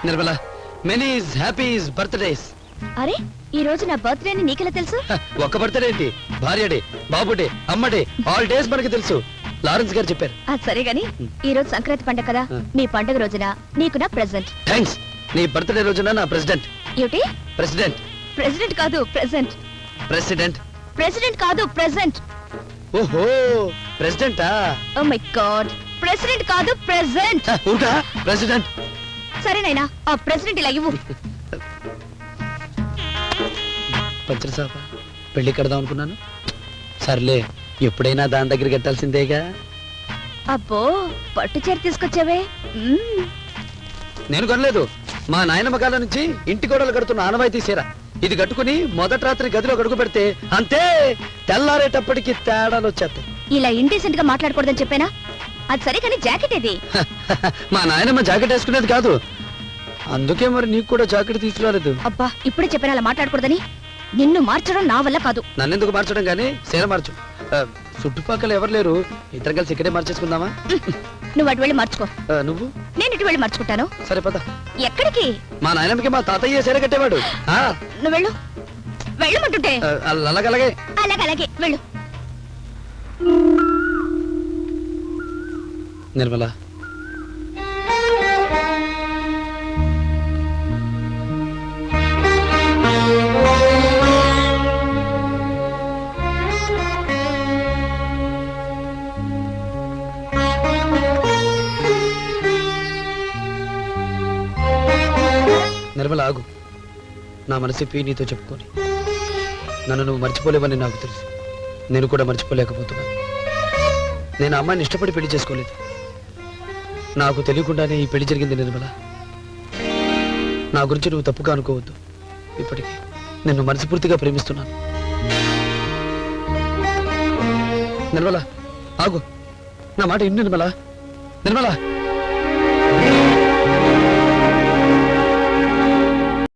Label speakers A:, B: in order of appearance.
A: Nirmala many happy birthdays.
B: అరే ఈ రోజు నా బర్త్డే అని నీకెలా తెలుసు?
A: ఒక్క బర్త్డే ఏంటి, భార్యడే, బాబుడే, అమ్మడే, ఆల్ డేస్ మనకి తెలుసు. లారెన్స్ గారు చెప్పారు.
B: అది సరే గాని ఈ రోజు సంక్రాంతి పండగ కదా, నీ పండగ రోజున నీకు నా ప్రెజెంట్.
A: థ్యాంక్స్. నీ బర్త్డే రోజున నా ప్రెసిడెంట్.
B: ఏమిటి?
A: ప్రెసిడెంట్.
B: ప్రెసిడెంట్ కాదు ప్రెజెంట్.
A: ప్రెసిడెంట్.
B: ప్రెసిడెంట్ కాదు ప్రెజెంట్.
A: ఓహో ప్రెసిడెంటా?
B: ఓ మై గాడ్, ప్రెసిడెంట్ కాదు ప్రెజెంట్.
A: ఊటా ప్రెసిడెంట్.
B: సరేనైనా ఆ ప్రెసిడెంట్ ఇలా ఇవ్వు.
A: పంచరసాప పెళ్లి కడదాం అనుకున్నాను. సర్లే, ఎప్పుడైనా దాని దగ్గరికి కట్టాల్సిందేగా.
B: అబ్బో పట్టు చీర తీసుకొచ్చావే.
A: నేను కొనలేదు, మా నాయనమ్మ కాలం నుంచి ఇంటి గోడలు కడుతున్న ఆనవాయితీ చీర. ఇది కట్టుకుని మొదటి రాత్రి గదిలో గడుగు పెడితే అంతే, తెల్లారేటప్పటికి తేడాలు వచ్చేస్తాయి.
B: ఇలా ఇండీసెంట్ గా మాట్లాడకూడదని చెప్పానా? అది సరే కానీ జాకెట్ ఏది?
A: మా నాయనమ్మ జాకెట్ వేసుకునేది కాదు, అందుకే మరి నీకు కూడా జాకెట్ తీసుకురాలేదు.
B: అబ్బా ఇప్పుడే చెప్పాను అలా మాట్లాడకూడదని. నిన్ను మార్చడం నా వల్ల కాదు.
A: నన్నెందుకు మార్చడం గానీ చీర మార్చు. చుట్టుపక్కల ఎవరు లేరు, ఇద్దరం కలిసి ఇక్కడే మార్చేసుకుందామా?
B: నువ్వు అటు వెళ్ళి మార్చుకో.
A: నువ్వు?
B: నేను ఇటు వెళ్ళి మార్చుకుంటాను.
A: సరే పద.
B: ఎక్కడికి?
A: మా నాయనమ్మకి మా తాతయ్య చీర కట్టేవాడు.
B: నువ్వు వెళ్ళు. వెళ్ళమంటుంటే
A: అలాగే
B: అలాగే వెళ్ళు.
A: నిర్మల, నిర్మల ఆగు. నా మనసిప్పి నీతో చెప్పుకొని నన్ను నువ్వు మర్చిపోలేవని నాకు తెలుసు. నేను కూడా మర్చిపోలేకపోతున్నాను. నేను అమ్మాయిని ఇష్టపడి పెళ్లి చేసుకోలేదు. నాకు తెలియకుండానే ఈ పెళ్లి జరిగింది నిర్మల. నా గురించి నువ్వు తప్పుగా అనుకోవద్దు. ఇప్పటికీ నిన్ను మనస్ఫూర్తిగా ప్రేమిస్తున్నాను. నిర్మల ఆగు, నా మాట విను నిర్మల. నిర్మల